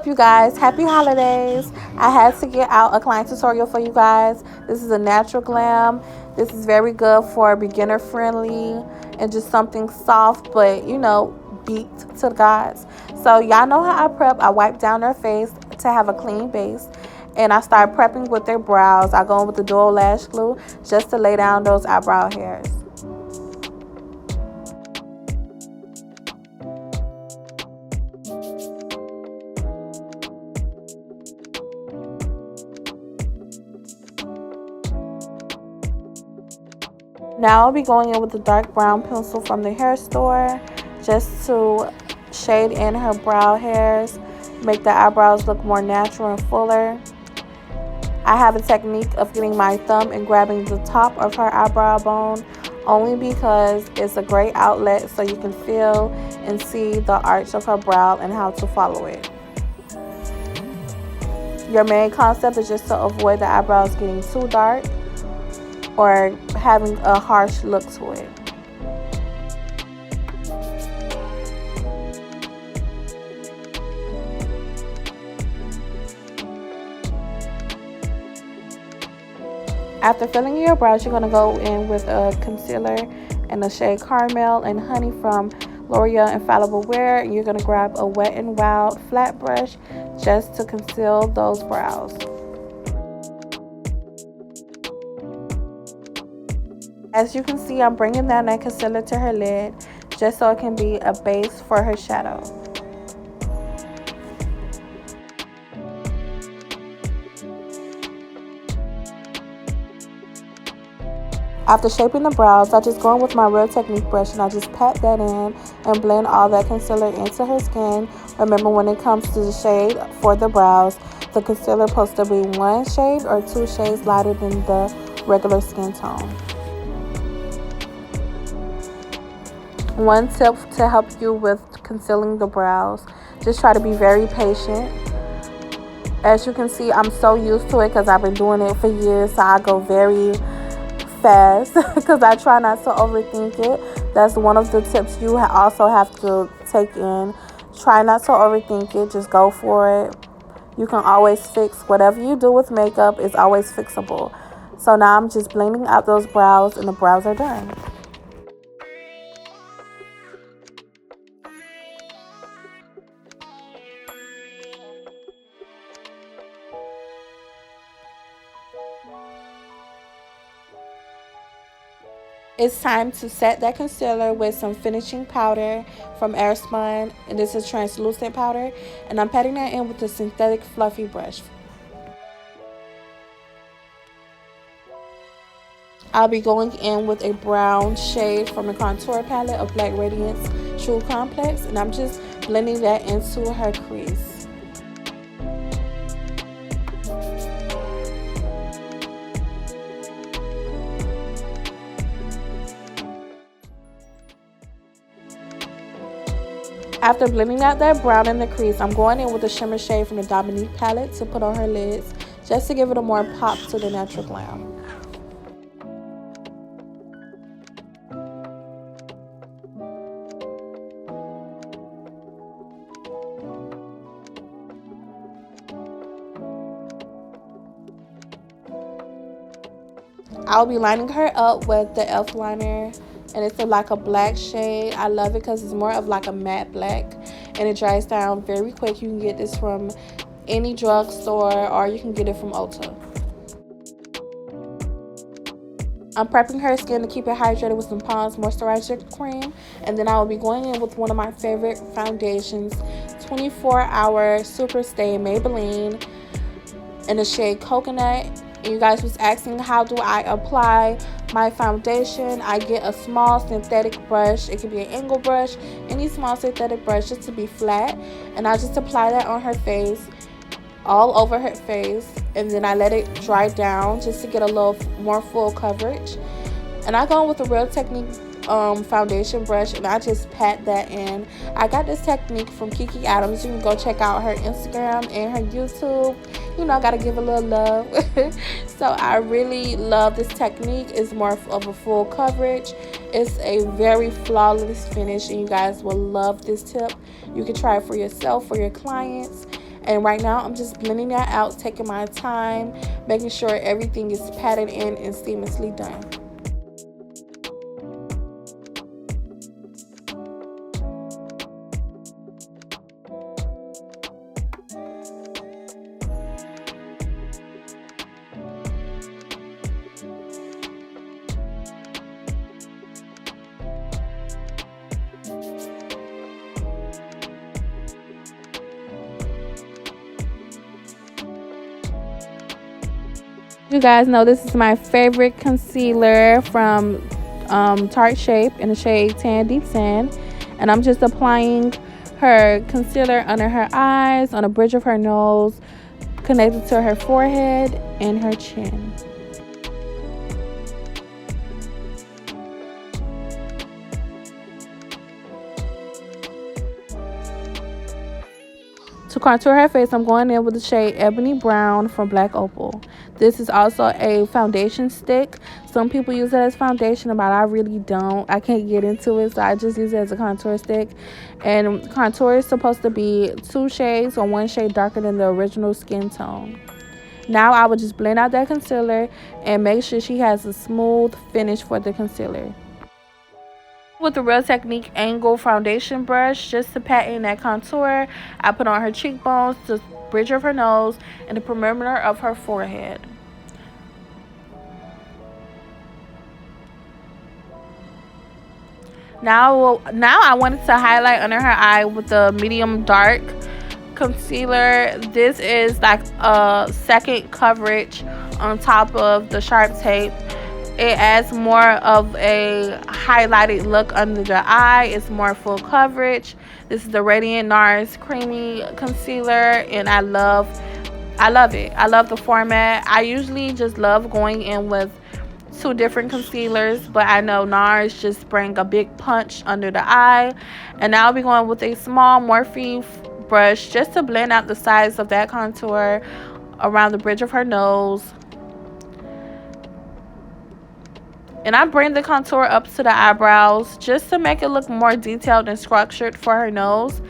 up, you guys? Happy holidays. I had to get out a client tutorial for you guys. This is a natural glam. This is very good for beginner friendly and just something soft but beat to the guys. So y'all know how I prep. I wipe down their face to have a clean base, and I start prepping with their brows. I go in with the dual lash glue just to lay down those eyebrow hairs. Now I'll be going in with the dark brown pencil from the hair store just to shade in her brow hairs, make the eyebrows look more natural and fuller. I have a technique of getting my thumb and grabbing the top of her eyebrow bone only because it's a great outlet so you can feel and see the arch of her brow and how to follow it. Your main concept is just to avoid the eyebrows getting too dark or having a harsh look to it. After filling your brows, you're going to go in with a concealer in the shade Caramel and Honey from L'Oreal Infallible Wear, and you're going to grab a Wet n Wild flat brush just to conceal those brows. As you can see, I'm bringing down that concealer to her lid just so it can be a base for her shadow. After shaping the brows, I just go in with my Real Technique brush and I just pat that in and blend all that concealer into her skin. Remember, when it comes to the shade for the brows, the concealer is supposed to be one shade or two shades lighter than the regular skin tone. One tip to help you with concealing the brows, just try to be very patient. As you can see, I'm so used to it because I've been doing it for years, so I go very fast because I try not to overthink it. That's one of the tips you also have to take in. Try not to overthink it, just go for it. You can always fix whatever you do with makeup, is always fixable. So now I'm just blending out those brows and the brows are done. It's time to set that concealer with some finishing powder from Airspun, and this is translucent powder, and I'm patting that in with a synthetic fluffy brush. I'll be going in with a brown shade from the contour palette of Black Radiance True Complex, and I'm just blending that into her crease. After blending out that brown in the crease, I'm going in with a shimmer shade from the Dominique palette to put on her lids, just to give it a more pop to the natural glam. I'll be lining her up with the e.l.f. liner, and it's like a black shade. I love it because it's more of like a matte black, and it dries down very quick. You can get this from any drugstore or you can get it from Ulta. I'm prepping her skin to keep it hydrated with some Pond's moisturizer cream, and then I will be going in with one of my favorite foundations, 24-Hour Super Stay Maybelline in the shade Coconut. And you guys was asking, how do I apply my foundation? I get a small synthetic brush. It could be an angle brush, any small synthetic brush, just to be flat, and I just apply that on her face, all over her face, and then I let it dry down just to get a little more full coverage. And I go in with a Real Technique foundation brush, and I just pat that in. I got this technique from Kiki Adams. You can go check out her Instagram and her YouTube. You know, I gotta give a little love. So I really love this technique. It's more of a full coverage. It's a very flawless finish, and you guys will love this tip. You can try it for yourself, for your clients, And right now I'm just blending that out, taking my time, making sure everything is patted in and seamlessly done. You guys know this is my favorite concealer from Tarte Shape in the shade Tan Deep Sand. And I'm just applying her concealer under her eyes, on the bridge of her nose, connected to her forehead and her chin. To contour her face, I'm going in with the shade Ebony Brown from Black Opal. This is also a foundation stick. Some people use it as foundation, but I really don't. I can't get into it, so I just use it as a contour stick. And contour is supposed to be 2 shades or 1 shade darker than the original skin tone. Now I would just blend out that concealer and make sure she has a smooth finish for the concealer. With the Real Technique angle foundation brush, just to pat in that contour, I put on her cheekbones, the bridge of her nose, and the perimeter of her forehead. Now I wanted to highlight under her eye with the medium dark concealer. This is like a second coverage on top of the Sharp Tape. It adds more of a highlighted look under the eye. It's more full coverage. This is the Radiant NARS Creamy Concealer, and I love it. I love the format. I usually just love going in with 2 different concealers, but I know NARS just bring a big punch under the eye. And now I'll be going with a small Morphe brush just to blend out the sides of that contour around the bridge of her nose. And I bring the contour up to the eyebrows just to make it look more detailed and structured for her nose.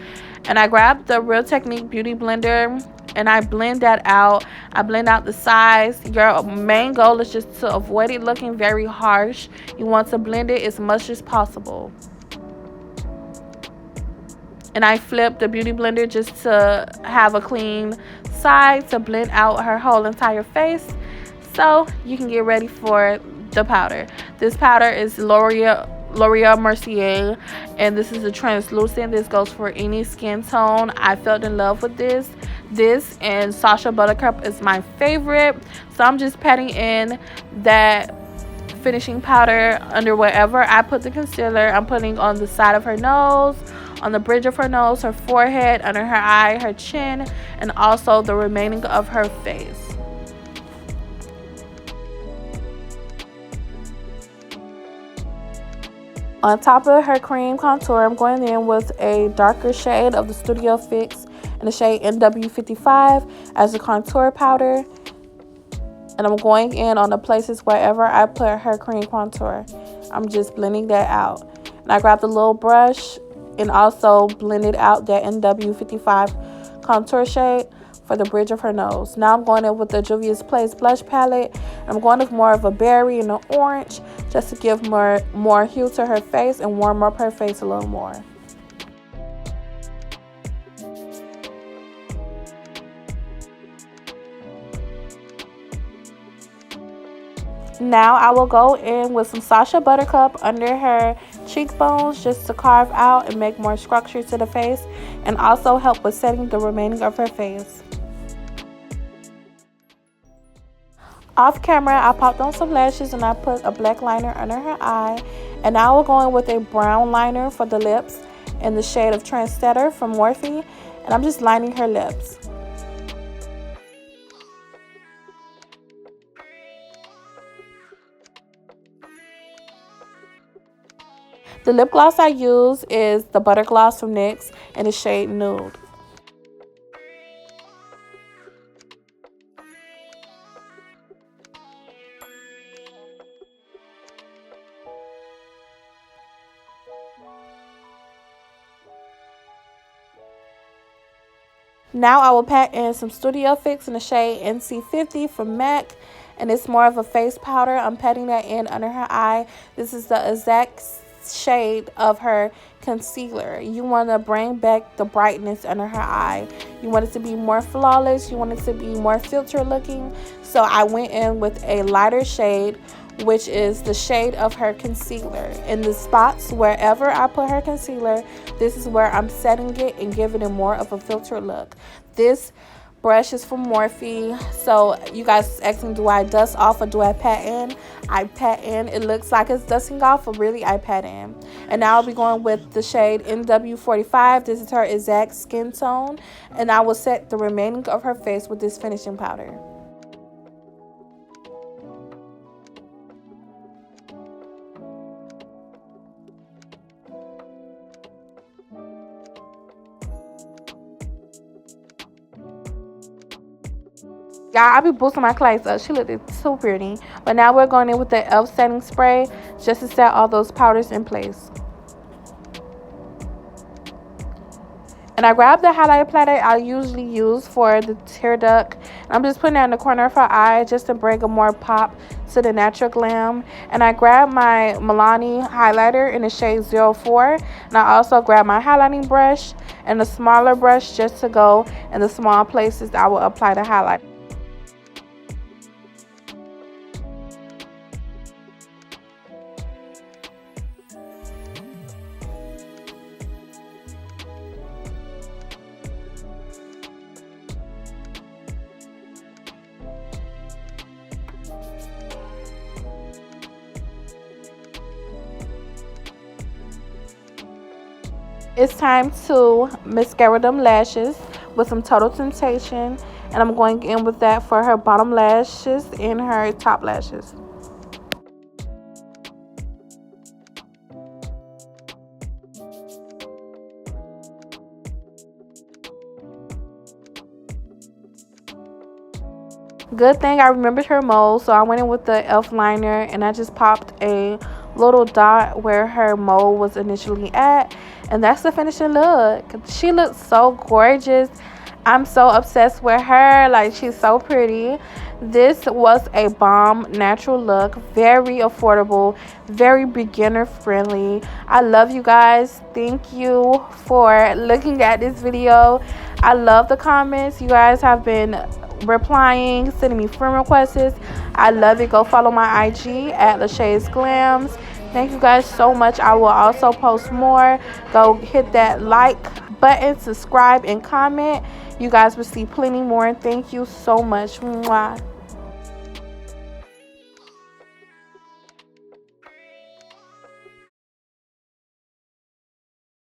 And I grab the Real Technique Beauty Blender and I blend that out. I blend out the sides. Your main goal is just to avoid it looking very harsh. You want to blend it as much as possible. And I flip the Beauty Blender just to have a clean side to blend out her whole entire face. So you can get ready for the powder. This powder is L'Oreal Mercier, and this is a translucent. This goes for any skin tone. I fell in love with this. This and Sacha Buttercup is my favorite. So I'm just patting in that finishing powder under wherever I put the concealer. I'm putting on the side of her nose, on the bridge of her nose, her forehead, under her eye, her chin, and also the remaining of her face. On top of her cream contour, I'm going in with a darker shade of the Studio Fix in the shade NW55 as a contour powder. And I'm going in on the places wherever I put her cream contour. I'm just blending that out. And I grabbed a little brush and also blended out that NW55 contour shade for the bridge of her nose. Now I'm going in with the Juvia's Place blush palette. I'm going with more of a berry and an orange just to give more hue to her face and warm up her face a little more. Now I will go in with some Sacha Buttercup under her cheekbones just to carve out and make more structure to the face and also help with setting the remaining of her face. Off camera, I popped on some lashes and I put a black liner under her eye. And now we're going with a brown liner for the lips in the shade of Trendsetter from Morphe. And I'm just lining her lips. The lip gloss I use is the Butter Gloss from NYX in the shade Nude. Now I will pat in some Studio Fix in the shade NC50 from MAC. And it's more of a face powder. I'm patting that in under her eye. This is the exact shade of her concealer. You want to bring back the brightness under her eye. You want it to be more flawless. You want it to be more filter looking. So I went in with a lighter shade, which is the shade of her concealer. In the spots wherever I put her concealer, this is where I'm setting it and giving it more of a filter look. This brush is from Morphe. So you guys asking, do I dust off or do I pat in? I pat in. It looks like it's dusting off, but really I pat in. And now I'll be going with the shade NW45. This is her exact skin tone. And I will set the remaining of her face with this finishing powder. Y'all, I be boosting my clients up. She looked so pretty. But now we're going in with the e.l.f. setting spray just to set all those powders in place. And I grabbed the highlight palette I usually use for the tear duct. I'm just putting that in the corner of her eye just to bring a more pop to the natural glam. And I grabbed my Milani highlighter in the shade 04. And I also grabbed my highlighting brush and a smaller brush just to go in the small places I will apply the highlight. It's time to mascara them lashes with some Total Temptation. And I'm going in with that for her bottom lashes and her top lashes. Good thing I remembered her mole, so I went in with the e.l.f. liner and I just popped a little dot where her mole was initially at, and that's the finishing look. She looks so gorgeous. I'm so obsessed with her. Like, she's so pretty. This was a bomb natural look, very affordable, very beginner friendly. I love you guys. Thank you for looking at this video. I love the comments. You guys have been replying, sending me friend requests. I love it. Go follow my IG at Lashay's Glams. Thank you guys so much. I will also post more. Go hit that like button, subscribe, and comment. You guys will see plenty more. Thank you so much. Mwah.